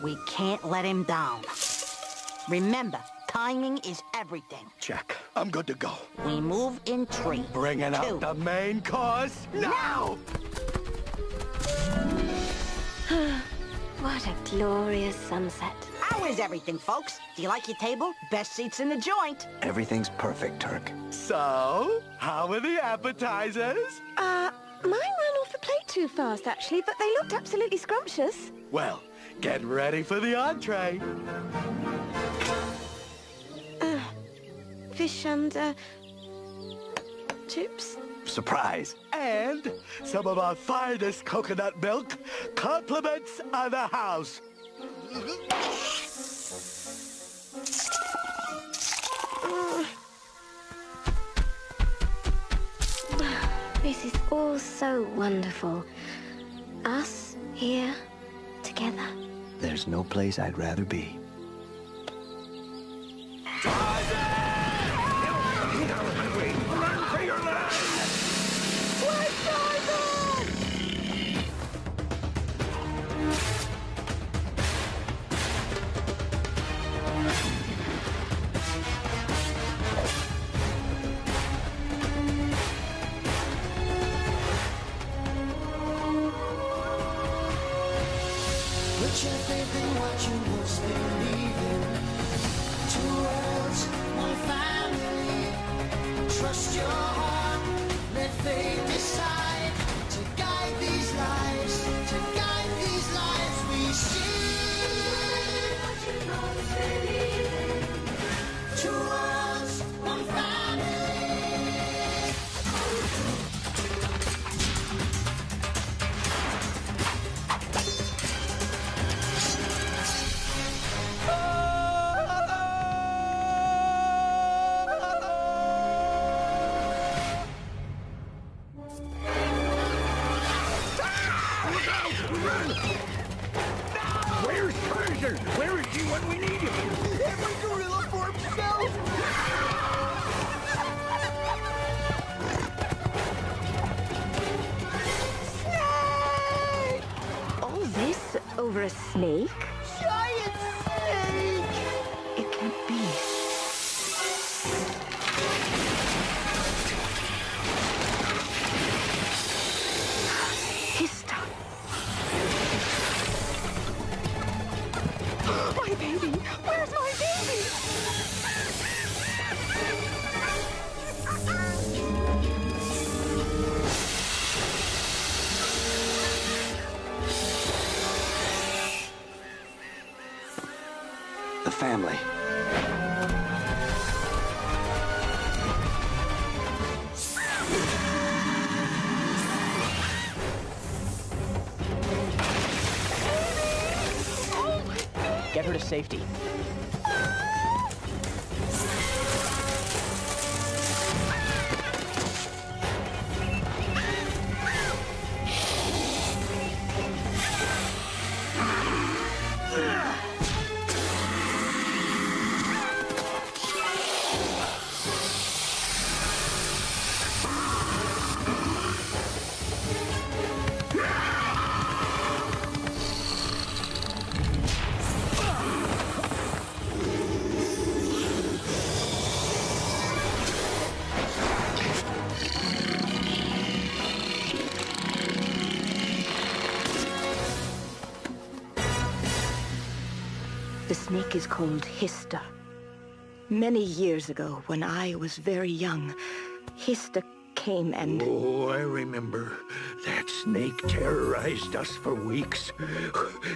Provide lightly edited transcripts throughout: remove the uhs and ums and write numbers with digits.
We can't let him down. Remember, timing is everything. Check. I'm good to go. We move in 3, Bringing 2. out the main course now! What a glorious sunset. How is everything, folks? Do you like your table? Best seats in the joint. Everything's perfect, Turk. So, how are the appetizers? Mine ran off the plate too fast, actually, but they looked absolutely scrumptious. Well, get ready for the entree. Fish and, chips. Surprise. And some of our finest coconut milk. Compliments of the house. This is all so wonderful. Us here together. There's no place I'd rather be. Tarzan! Get out of my way! Run for your life! Where's Tarzan? Put your faith in what you most believe in. 2 worlds, 1 family. Trust your heart, let fate decide. To guide these lives, to guide these lives we see. What you most believe in. 2 worlds, 1 family. Where's Tarzan? Where is he when we need him? Every gorilla for himself! Snake! All this over a snake? Giant snake! It can't be. Hista. My baby! Where's my baby? The family. Get her to safety. The snake is called Hista. Many years ago, when I was very young, Hista came and... Oh, I remember. That snake terrorized us for weeks.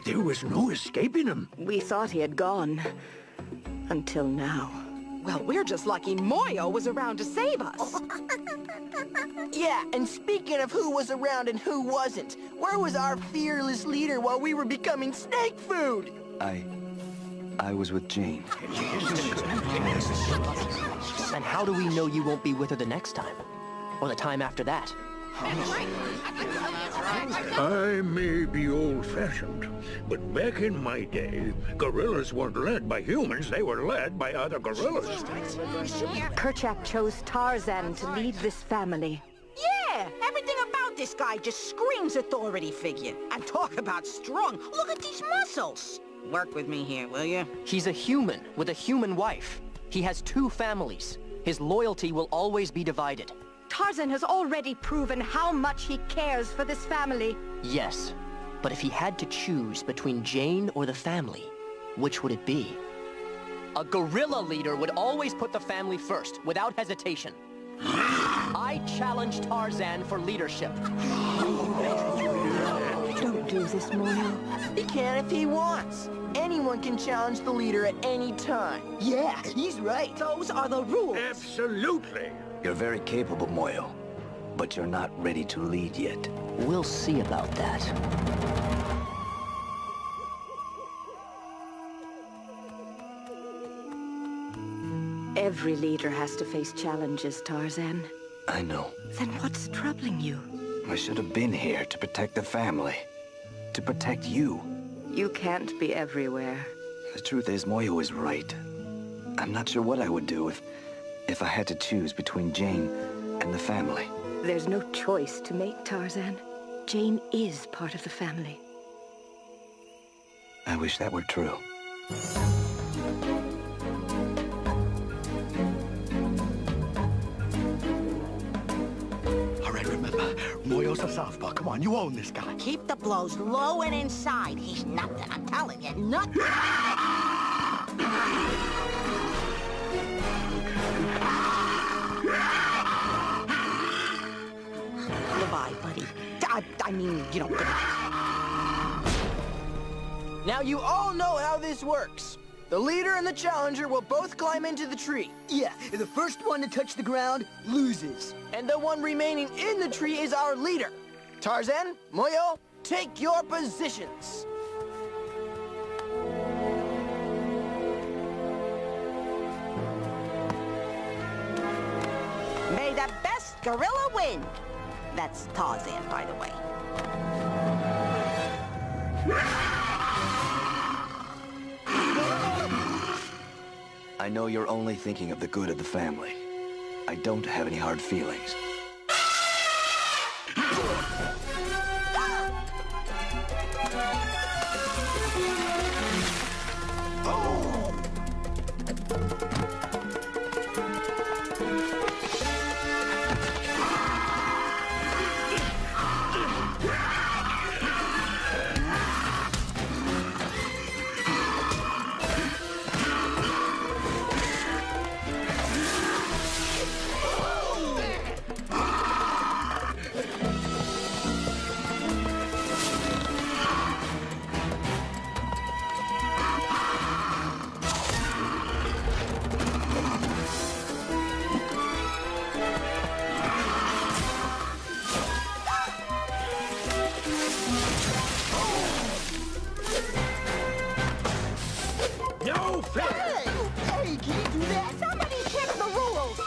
There was no escaping him. We thought he had gone. Until now. Well, we're just lucky Moyo was around to save us. Yeah, and speaking of who was around and who wasn't, where was our fearless leader while we were becoming snake food? I was with Jane. And how do we know you won't be with her the next time? Or the time after that? I may be old-fashioned, but back in my day, gorillas weren't led by humans, they were led by other gorillas. Kerchak chose Tarzan to lead this family. Yeah, everything about this guy just screams authority figure. And talk about strong. Look at these muscles. Work with me here, will you? He's a human with a human wife. He has two families. His loyalty will always be divided. Tarzan has already proven how much he cares for this family. Yes, but if he had to choose between Jane or the family, which would it be? A guerrilla leader would always put the family first, without hesitation. I challenge Tarzan for leadership. Don't do this, Moyo. He can if he wants. Anyone can challenge the leader at any time. Yeah, he's right. Those are the rules. Absolutely. You're very capable, Moyo, but you're not ready to lead yet. We'll see about that. Every leader has to face challenges, Tarzan. I know. Then what's troubling you? I should have been here to protect the family. To protect you. You can't be everywhere. The truth is, Moyo is right. I'm not sure what I would do if I had to choose between Jane and the family. There's no choice to make, Tarzan. Jane is part of the family. I wish that were true. All right, remember, Moyo's a southpaw. Come on, you own this guy. Keep the blows low and inside. He's nothing, I'm telling you, nothing. Goodbye, buddy. I mean, you don't... Now you all know how this works. The leader and the challenger will both climb into the tree. Yeah, and the first one to touch the ground loses. And the one remaining in the tree is our leader. Tarzan, Moyo, take your positions. May the best gorilla win. That's Tarzan, by the way. I know you're only thinking of the good of the family. I don't have any hard feelings. No fair! Hey, can you do that? Somebody check the rules.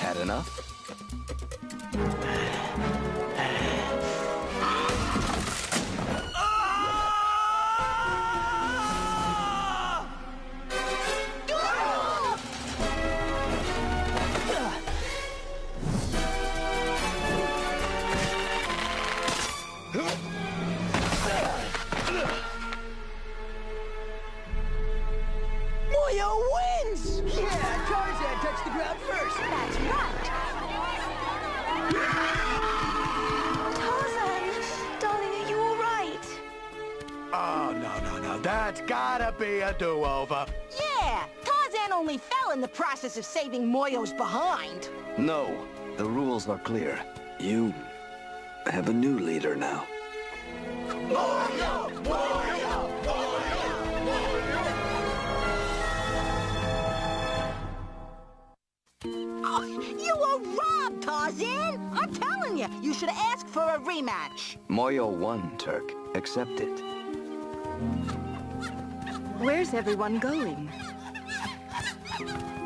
Had enough? Moyo wins! Yeah, Tarzan touched the ground first. That's right. Tarzan, darling, are you all right? Oh, no. That's gotta be a do-over. Yeah, Tarzan only fell in the process of saving Moyo's behind. No, the rules are clear. You have a new leader now. Oh, you were robbed, Tarzan! I'm telling you, you should ask for a rematch. Moyo won, Turk. Accept it. Where's everyone going?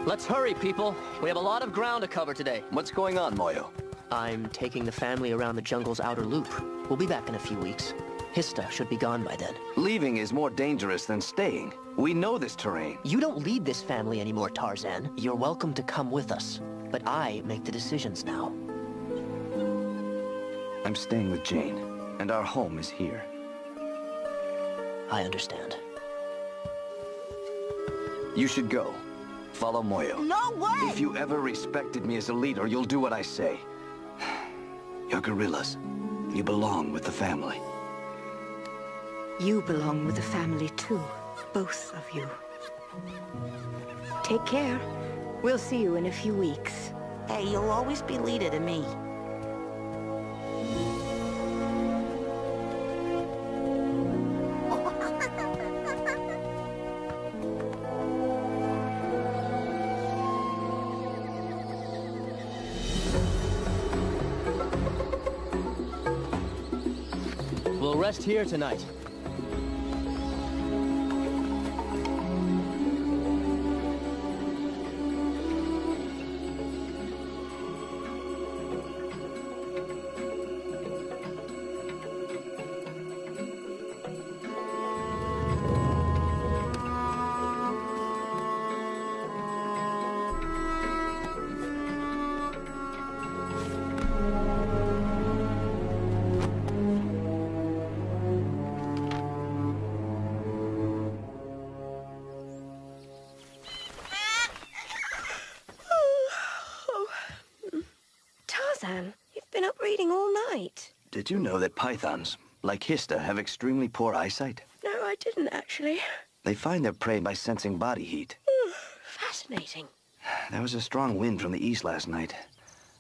Let's hurry, people. We have a lot of ground to cover today. What's going on, Moyo? I'm taking the family around the jungle's outer loop. We'll be back in a few weeks. Hista should be gone by then. Leaving is more dangerous than staying. We know this terrain. You don't lead this family anymore, Tarzan. You're welcome to come with us. But I make the decisions now. I'm staying with Jane, and our home is here. I understand. You should go. Follow Moyo. No way! If you ever respected me as a leader, you'll do what I say. You're gorillas. You belong with the family. You belong with the family too, both of you. Take care. We'll see you in a few weeks. Hey, you'll always be leader to me. We'll rest here tonight. Tarzan, you've been up reading all night. Did you know that pythons, like Hista, have extremely poor eyesight? No, I didn't actually. They find their prey by sensing body heat. Fascinating. There was a strong wind from the east last night.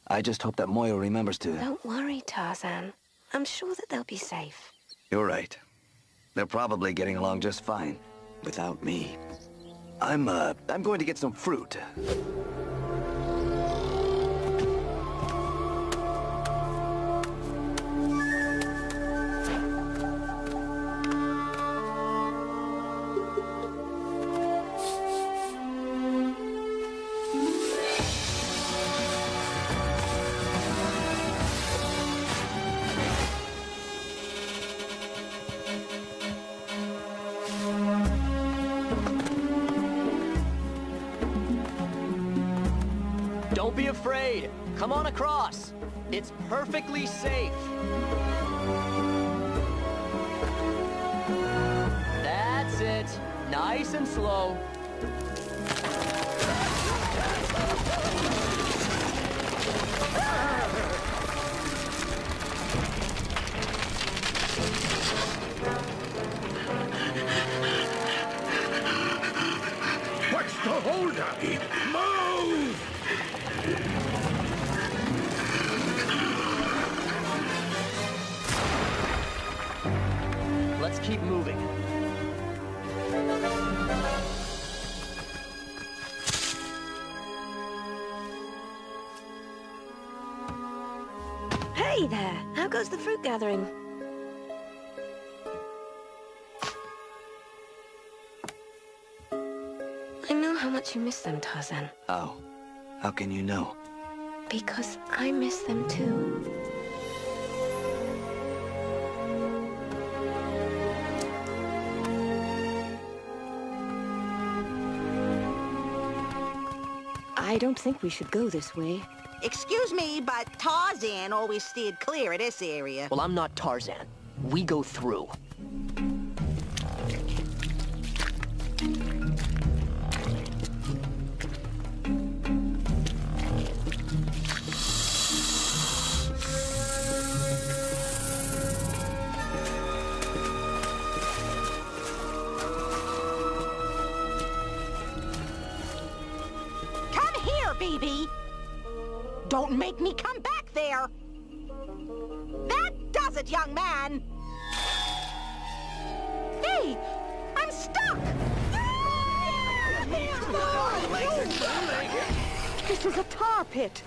I just hope that Moyo remembers to... Don't worry, Tarzan. I'm sure that they'll be safe. You're right. They're probably getting along just fine. Without me. I'm going to get some fruit. Don't be afraid. Come on across. It's perfectly safe. That's it. Nice and slow. What's the holdup? Move! Let's keep moving. Hey there! How goes the fruit gathering? I know how much you miss them, Tarzan. How? How can you know? Because I miss them too. I don't think we should go this way. Excuse me, but Tarzan always steered clear of this area. Well, I'm not Tarzan. We go through. Come here, BB. Don't make me come back there. That does it, young man. Hey, I'm stuck. This is a tar pit.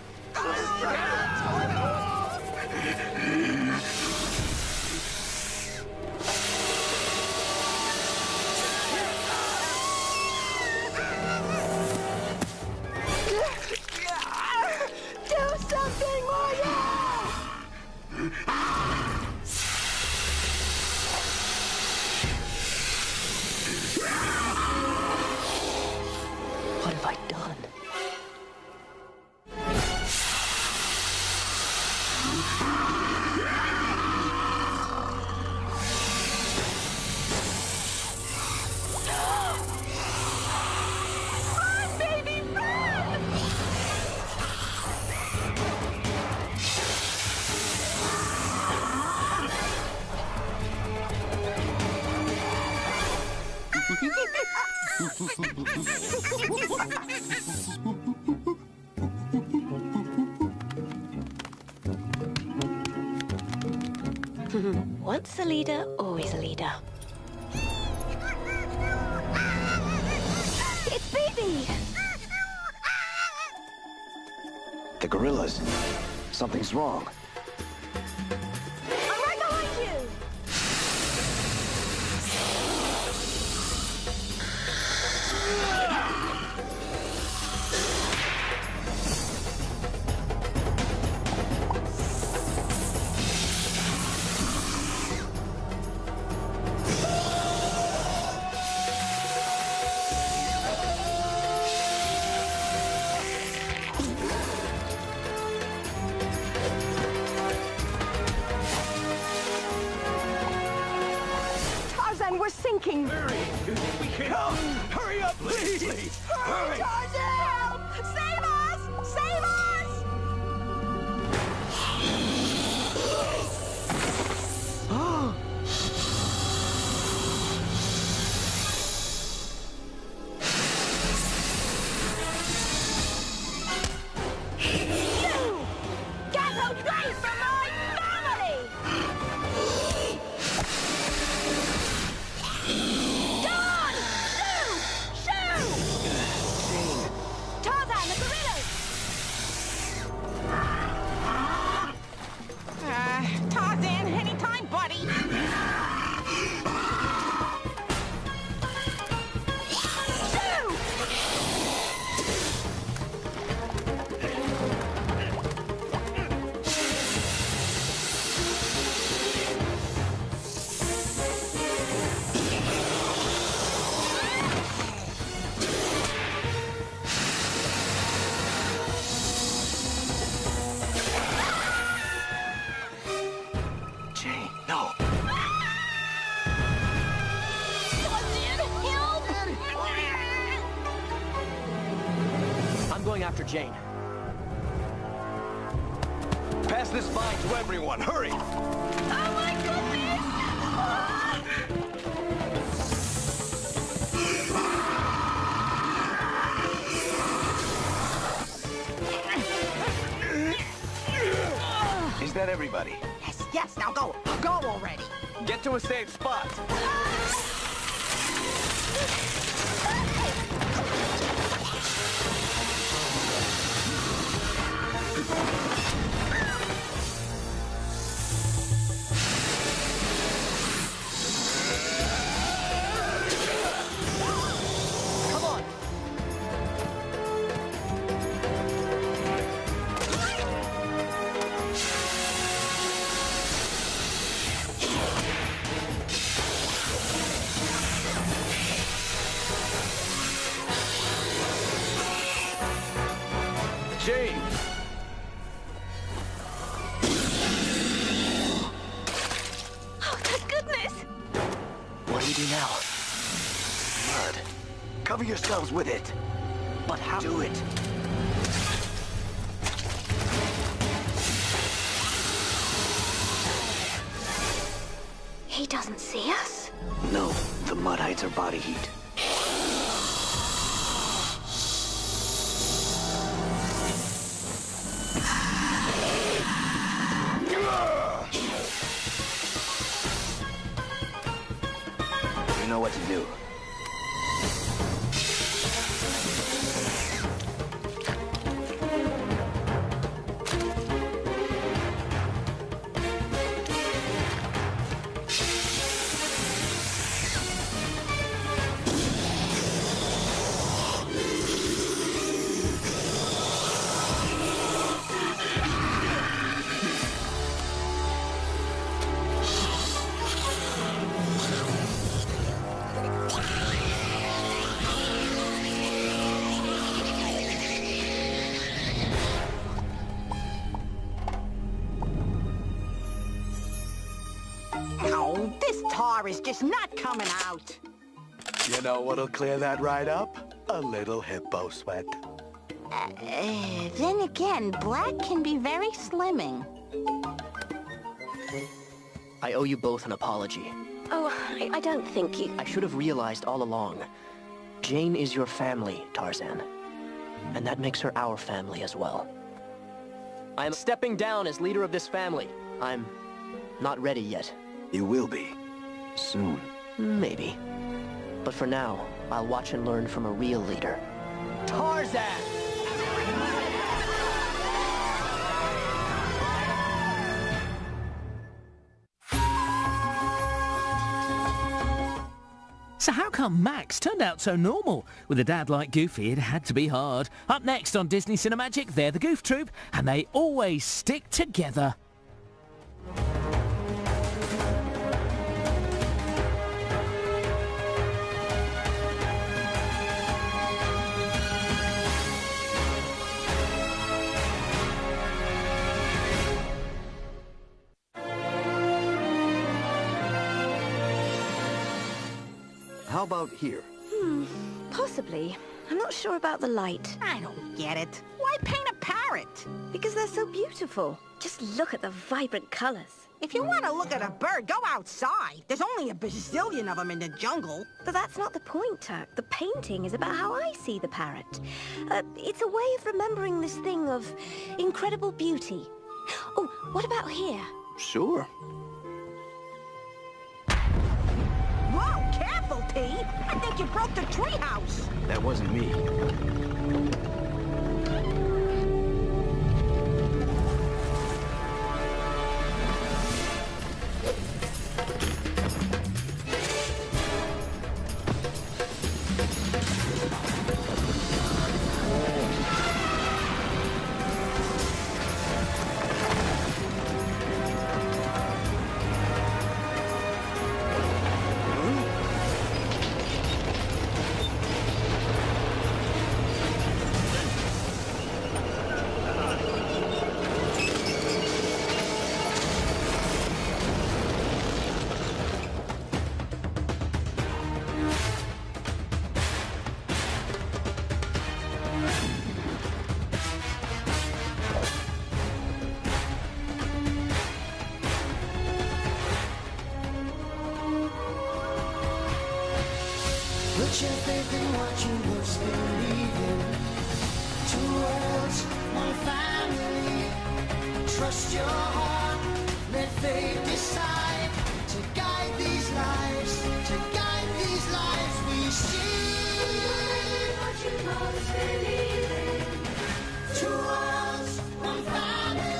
Once a leader, always a leader. It's Baby! The gorillas. Something's wrong. I'm right behind you! Tarzan, we're sinking. Mary, you think we can? Come! Hurry up, please! Hurry! Tarzan! Save us! Save us! You! Get away from my family! Don! Shoo! Tarzan, the gorillas! Tarzan, anytime, buddy. Shoo! Jane, no. I'm going after Jane. Pass this vine to everyone. Hurry! Oh my goodness! Is that everybody? Yes, yes, now go. Go already. Get to a safe spot. Come on! Jane! Oh, thank goodness! What do we do now? Blood. Cover yourselves with it. But how? Do it. He doesn't see us? No, the mud hides our body heat. You know what to do. Oh, this tar is just not coming out. You know what'll clear that right up? A little hippo sweat. Then again, black can be very slimming. I owe you both an apology. Oh, I don't think you... I should have realized all along. Jane is your family, Tarzan. And that makes her our family as well. I am stepping down as leader of this family. I'm not ready yet. You will be. Soon. Maybe. But for now, I'll watch and learn from a real leader. Tarzan! So how come Max turned out so normal? With a dad like Goofy, it had to be hard. Up next on Disney Cinemagic, they're the Goof Troop, and they always stick together. How about here? Possibly. I'm not sure about the light. I don't get it. Why paint a parrot? Because they're so beautiful. Just look at the vibrant colors. If you want to look at a bird, go outside. There's only a bazillion of them in the jungle. But that's not the point, Turk. The painting is about how I see the parrot. It's a way of remembering this thing of incredible beauty. Oh, what about here? Sure. Whoa, careful, T. I think you broke the treehouse. That wasn't me. Put your faith in what you must believe in. Two worlds, one family. Trust your heart, let fate decide. To guide these lives, to guide these lives we see. What you must believe in. Two worlds, one family.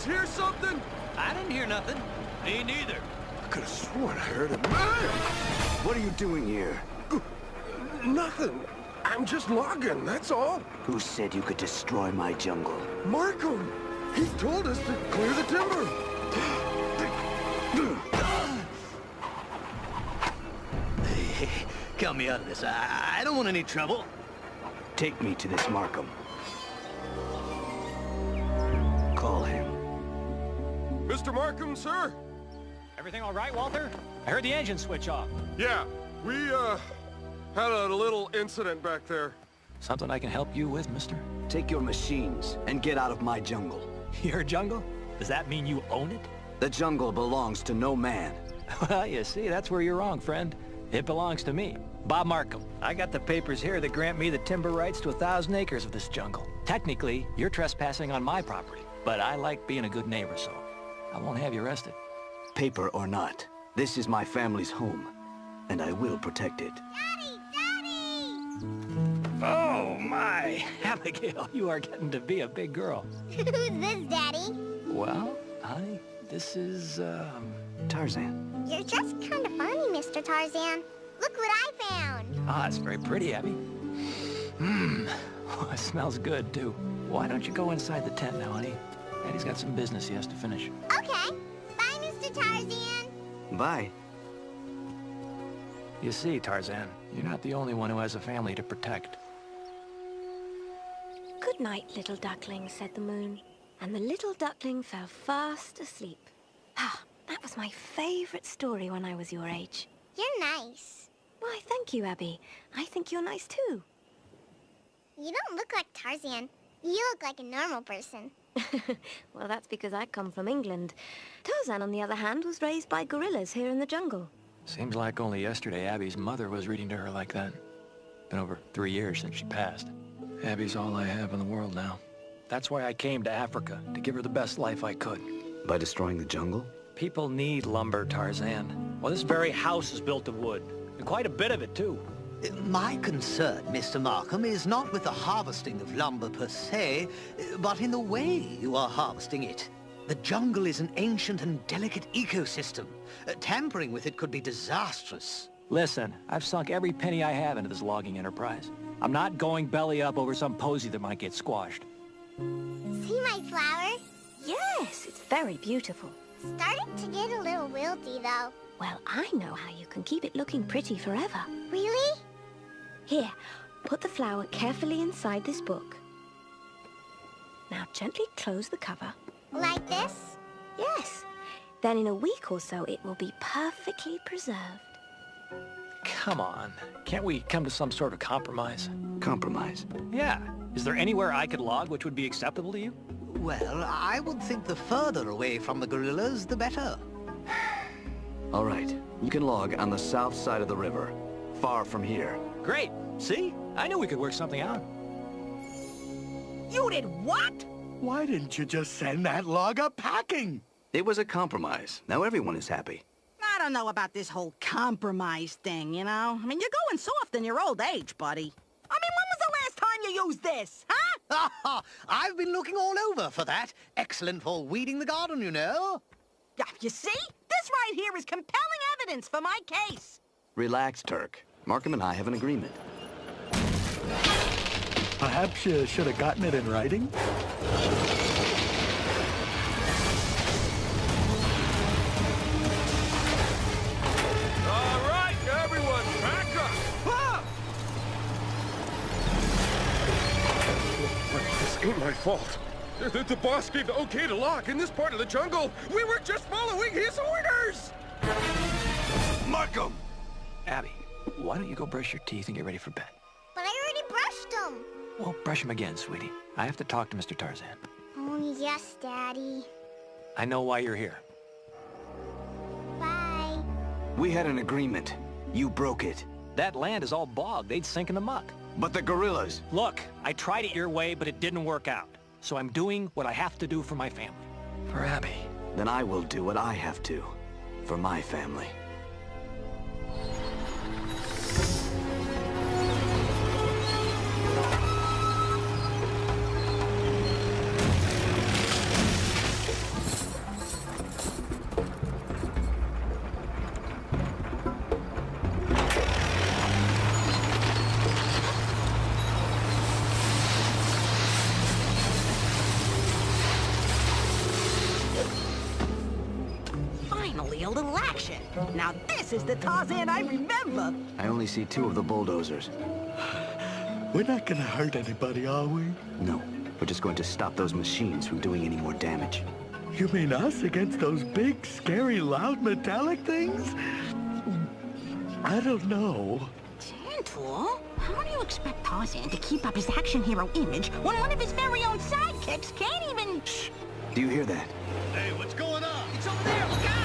Hear something? I didn't hear nothing. Me neither. I could have sworn I heard it. What are you doing here? Nothing. I'm just logging, that's all. Who said you could destroy my jungle? Markham! He told us to clear the timber. Hey, count me out of this. I don't want any trouble. Take me to this Markham. Call him. Mr. Markham, sir? Everything all right, Walter? I heard the engine switch off. Yeah, we, had a little incident back there. Something I can help you with, mister? Take your machines and get out of my jungle. Your jungle? Does that mean you own it? The jungle belongs to no man. Well, you see, that's where you're wrong, friend. It belongs to me, Bob Markham. I got the papers here that grant me the timber rights to 1,000 acres of this jungle. Technically, you're trespassing on my property, but I like being a good neighbor, so I won't have you arrested. Paper or not, this is my family's home, and I will protect it. Daddy! Daddy! Oh, my. Abigail, you are getting to be a big girl. Who's this, Daddy? Well, honey, This is, Tarzan. You're just kind of funny, Mr. Tarzan. Look what I found. Ah, it's very pretty, Abby. Mmm. It smells good, too. Why don't you go inside the tent now, honey? Daddy's got some business he has to finish. Okay. Bye, Mr. Tarzan. Bye. You see, Tarzan, you're not the only one who has a family to protect. Good night, little duckling, said the moon. And the little duckling fell fast asleep. Ah, that was my favorite story when I was your age. You're nice. Why, thank you, Abby. I think you're nice, too. You don't look like Tarzan. You look like a normal person. Well, that's because I come from England. Tarzan, on the other hand, was raised by gorillas here in the jungle. Seems like only yesterday Abby's mother was reading to her like that. Been over 3 years since she passed. Abby's all I have in the world now. That's why I came to Africa, to give her the best life I could. By destroying the jungle? People need lumber, Tarzan. Well, this very house is built of wood. And quite a bit of it, too. My concern, Mr. Markham, is not with the harvesting of lumber per se, but in the way you are harvesting it. The jungle is an ancient and delicate ecosystem. Tampering with it could be disastrous. Listen, I've sunk every penny I have into this logging enterprise. I'm not going belly up over some posy that might get squashed. See my flower? Yes, it's very beautiful. Starting to get a little wilty, though. Well, I know how you can keep it looking pretty forever. Really? Here, put the flower carefully inside this book. Now gently close the cover. Like this? Yes. Then in a week or so, it will be perfectly preserved. Come on. Can't we come to some sort of compromise? Compromise? Yeah. Is there anywhere I could log which would be acceptable to you? Well, I would think the further away from the gorillas, the better. All right. You can log on the south side of the river, far from here. Great. See? I knew we could work something out. You did what? Why didn't you just send that log up packing? It was a compromise. Now everyone is happy. I don't know about this whole compromise thing, you know? I mean, you're going soft in your old age, buddy. I mean, when was the last time you used this, huh? I've been looking all over for that. Excellent for weeding the garden, you know. Yeah, you see? This right here is compelling evidence for my case. Relax, Turk. Markham and I have an agreement. Perhaps you should have gotten it in writing? All right, everyone, back up! Ah! This ain't my fault. The boss gave the okay to lock in this part of the jungle. We were just following his orders! Markham! Abby, why don't you go brush your teeth and get ready for bed? But I already brushed them. Well, brush them again, sweetie. I have to talk to Mr. Tarzan. Oh, yes, Daddy. I know why you're here. Bye. We had an agreement. You broke it. That land is all bog. They'd sink in the muck. But the gorillas... Look, I tried it your way, but it didn't work out. So I'm doing what I have to do for my family. For Abby. Then I will do what I have to. For my family. Finally, a little action. Now this is the Tarzan I remember. I only see 2 of the bulldozers. We're not gonna hurt anybody, are we? No, we're just going to stop those machines from doing any more damage. You mean us against those big, scary, loud, metallic things? I don't know. Gentle? How do you expect Tarzan to keep up his action hero image when one of his very own sidekicks can't even... Shh! Do you hear that? Hey, what's going on? It's over there, look out!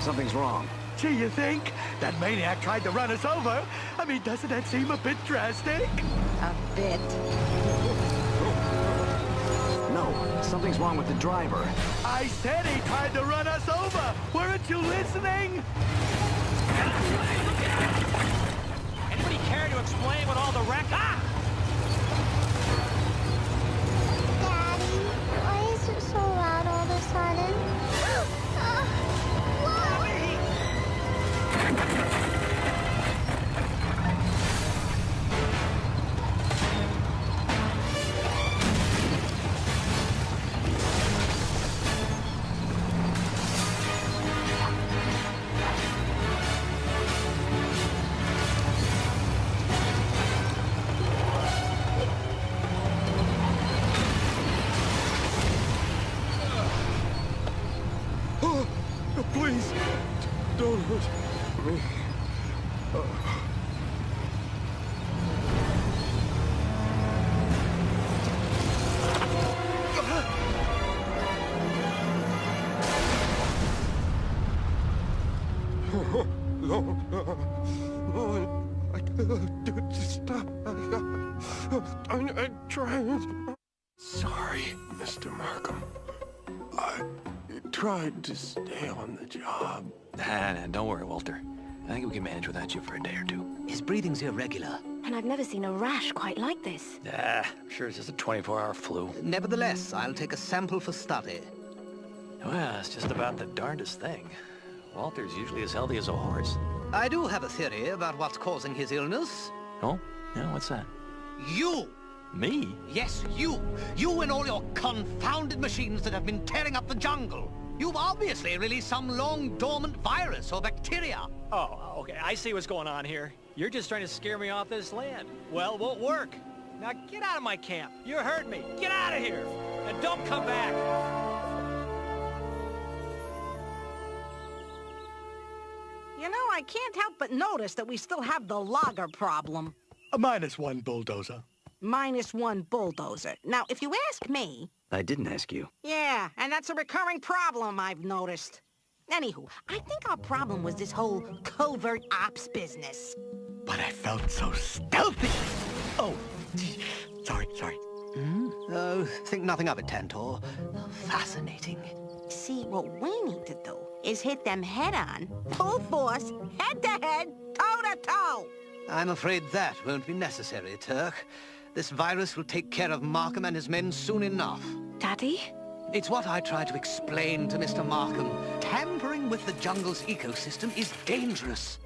Something's wrong. Gee, you think? That maniac tried to run us over. I mean, doesn't that seem a bit drastic? A bit. No, Something's wrong with the driver. I said he tried to run us over! Weren't you listening? Anybody care to explain what all the wreck... Ah! Daddy, why is it so loud all of a sudden? Please, don't hurt me. Stop. I tried. Sorry, Mr. Markham. I tried to stay on the job. Nah, don't worry, Walter. I think we can manage without you for a day or two. His breathing's irregular. And I've never seen a rash quite like this. I'm sure it's just a 24-hour flu. Nevertheless, I'll take a sample for study. Well, it's just about the darndest thing. Walter's usually as healthy as a horse. I do have a theory about what's causing his illness. Oh? Yeah, what's that? You! Me? Yes, you! You and all your confounded machines that have been tearing up the jungle! You've obviously released some long-dormant virus or bacteria. Oh, okay, I see what's going on here. You're just trying to scare me off this land. Well, it won't work. Now get out of my camp. You heard me. Get out of here! And don't come back! You know, I can't help but notice that we still have the logger problem. A -1 bulldozer. -1 bulldozer. Now, if you ask me... I didn't ask you. Yeah, and that's a recurring problem I've noticed. Anywho, I think our problem was this whole covert ops business. But I felt so stealthy. Oh, sorry. Oh, think nothing of it, Tantor. Fascinating. See, what we need to do is hit them head-on, full force, head-to-head, toe-to-toe. I'm afraid that won't be necessary, Turk. This virus will take care of Markham and his men soon enough. Daddy? It's what I tried to explain to Mr. Markham. Tampering with the jungle's ecosystem is dangerous.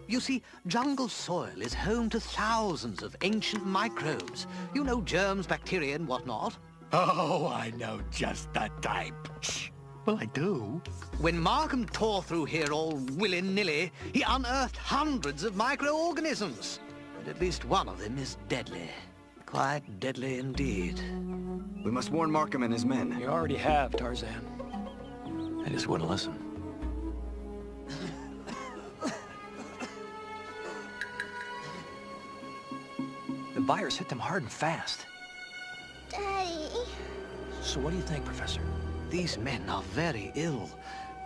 You see, jungle soil is home to thousands of ancient microbes. You know, germs, bacteria, and whatnot. Oh, I know just the type. Shh. Well, I do. When Markham tore through here all willy-nilly, he unearthed hundreds of microorganisms. And at least one of them is deadly. Quite deadly indeed. We must warn Markham and his men. You already have, Tarzan. I just wouldn't listen. The virus hit them hard and fast. Daddy. So what do you think, Professor? These men are very ill.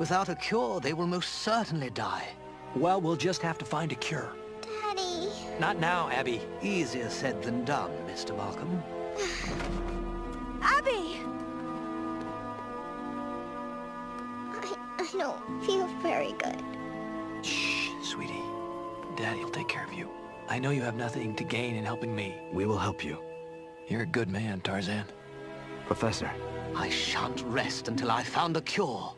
Without a cure, they will most certainly die. Well, we'll just have to find a cure. Daddy. Not now, Abby. Easier said than done, Mr. Markham. Abby! I don't feel very good. Shh, sweetie. Daddy'll take care of you. I know you have nothing to gain in helping me. We will help you. You're a good man, Tarzan. Professor. I shan't rest until I found a cure.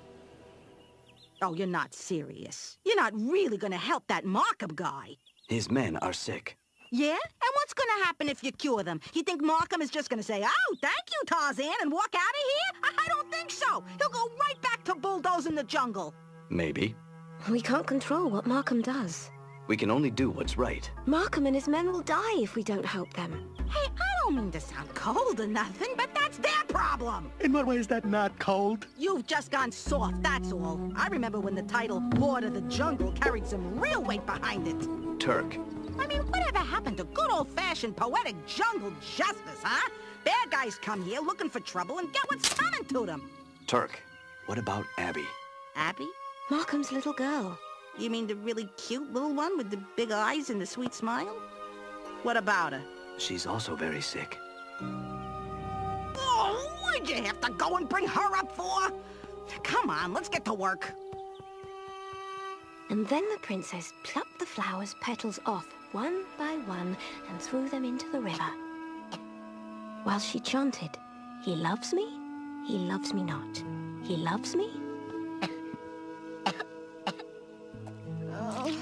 Oh, you're not serious. You're not really gonna help that Markham guy. His men are sick. Yeah? And what's gonna happen if you cure them? You think Markham is just gonna say, "Oh, thank you, Tarzan," and walk out of here? I don't think so. He'll go right back to bulldozing the jungle. Maybe. We can't control what Markham does. We can only do what's right. Markham and his men will die if we don't help them. Hey, I don't mean to sound cold or nothing, but that's their problem. In what way is that not cold? You've just gone soft, that's all. I remember when the title Lord of the Jungle carried some real weight behind it. Turk. I mean, whatever happened to good old-fashioned poetic jungle justice, huh? Bad guys come here looking for trouble and get what's coming to them. Turk, what about Abby? Abby? Markham's little girl. You mean the really cute little one with the big eyes and the sweet smile? What about her? She's also very sick. Oh, Why'd you have to go and bring her up for? Come on, let's get to work. And then the princess plucked the flower's petals off one by one and threw them into the river. While she chanted, "He loves me not. He loves me." Oh.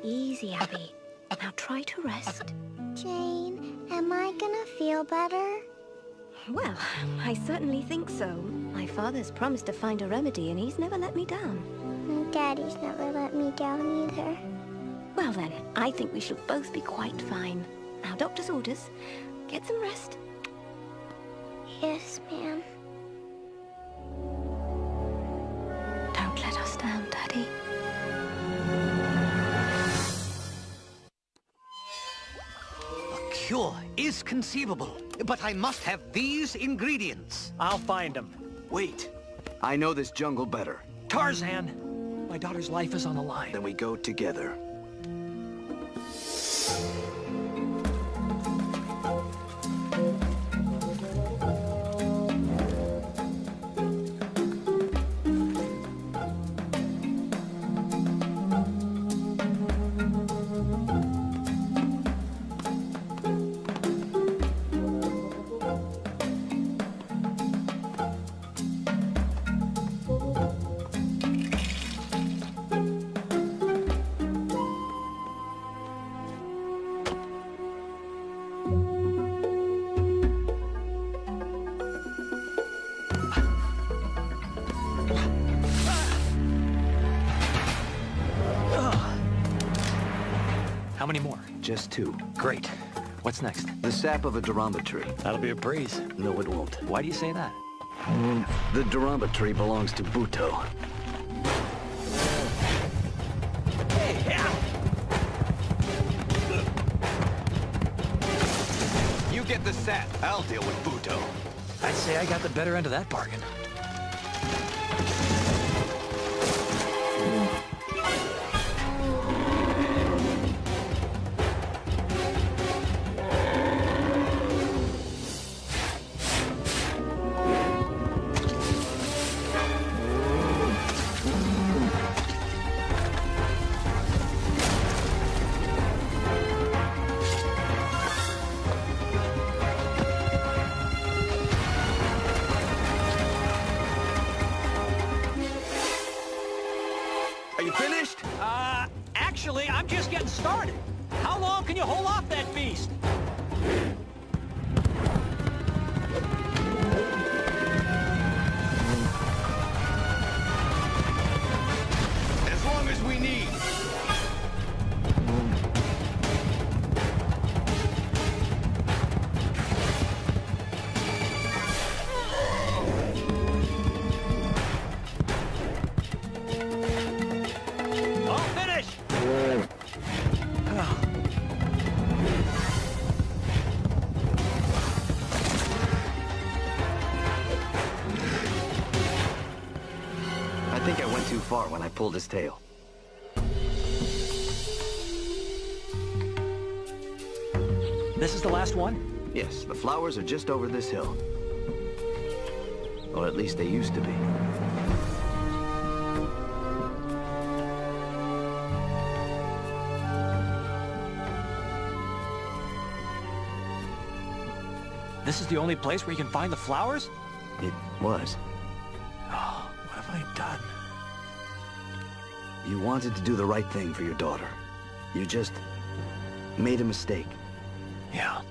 Easy, Abby. Now try to rest. Jane, am I gonna feel better? Well, I certainly think so. My father's promised to find a remedy and he's never let me down. And Daddy's never let me down either. Well then, I think we should both be quite fine. Now, doctor's orders. Get some rest. Yes, ma'am. Don't let us down, Daddy. A cure is conceivable, but I must have these ingredients. I'll find them. Wait. I know this jungle better. Tarzan! My daughter's life is on the line. Then we go together. How many more? Just 2. Great. What's next? The sap of a duramba tree. That'll be a breeze. No, it won't. Why do you say that? The duramba tree belongs to Buto. Hey, yeah! You get the sap. I'll deal with Buto. I'd say I got the better end of that bargain. Are you finished? Actually, I'm just getting started. How long can you hold off that beast? As long as we need. I think I went too far when I pulled his tail. This is the last one? Yes, the flowers are just over this hill. Or at least they used to be. This is the only place where you can find the flowers? It was. Oh, what have I done? You wanted to do the right thing for your daughter. You just made a mistake. Yeah,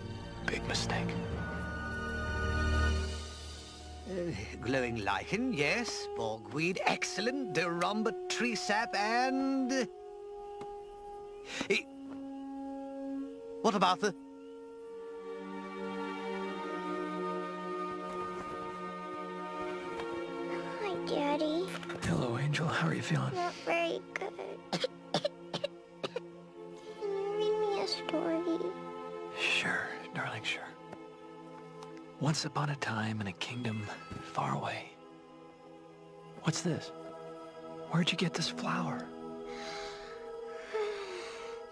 big mistake. Glowing lichen, yes. Bogweed, excellent. Duramba tree sap and... What about the... Hi, Daddy. Hello, Angel. How are you feeling? Not very good. Can you read me a story? Sure, darling, sure. Once upon a time in a kingdom far away. What's this? Where'd you get this flower?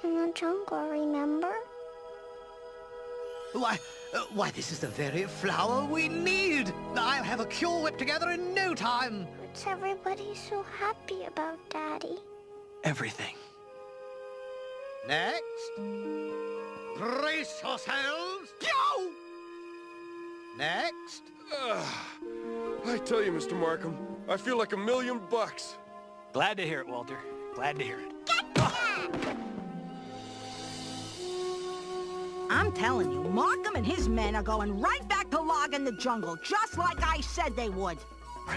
In the jungle, remember? Why, this is the very flower we need. I'll have a cure whip together in no time. What's everybody so happy about, Daddy? Everything. Next. Brace yourselves. Go! Next. I tell you, Mr. Markham, I feel like $1,000,000. Glad to hear it, Walter. Glad to hear it. I'm telling you, Markham and his men are going right back to logging the jungle, just like I said they would.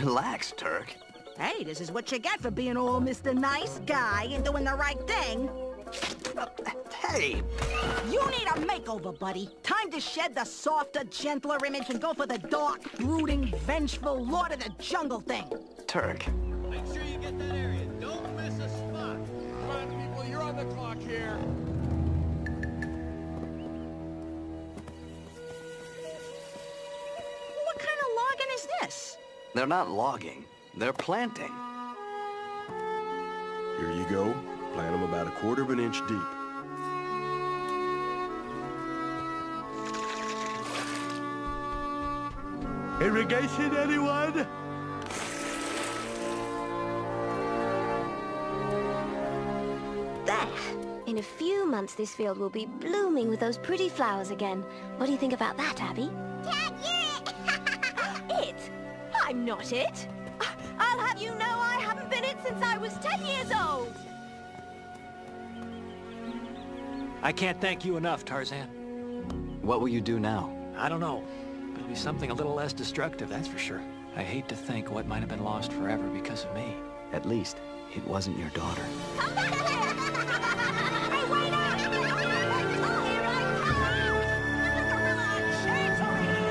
Relax, Turk. Hey, this is what you get for being all Mr. Nice Guy and doing the right thing. Hey! You need a makeover, buddy. Time to shed the softer, gentler image and go for the dark, brooding, vengeful, Lord of the Jungle thing. Turk. Make sure you get that area. Don't miss a spot. Come on, people, you're on the clock here. What kind of logging is this? They're not logging. They're planting. Here you go. Plant them about 1/4 of an inch deep. Irrigation, anyone? There! In a few months, this field will be blooming with those pretty flowers again. What do you think about that, Abby? Dad, you're it! It? I'm not it. I'll have you know I haven't been it since I was 10 years old. I can't thank you enough, Tarzan. What will you do now? I don't know. But it'll be something a little less destructive, that's for sure. I hate to think what might have been lost forever because of me. At least, it wasn't your daughter. Hey, wait up! Oh, here I come! The gorilla shakes over here!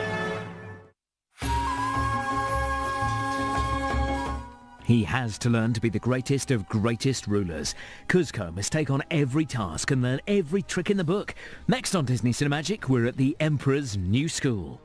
He has to learn to be the greatest of greatest rulers. Kuzco must take on every task and learn every trick in the book. Next on Disney Cinemagic, we're at the Emperor's New School.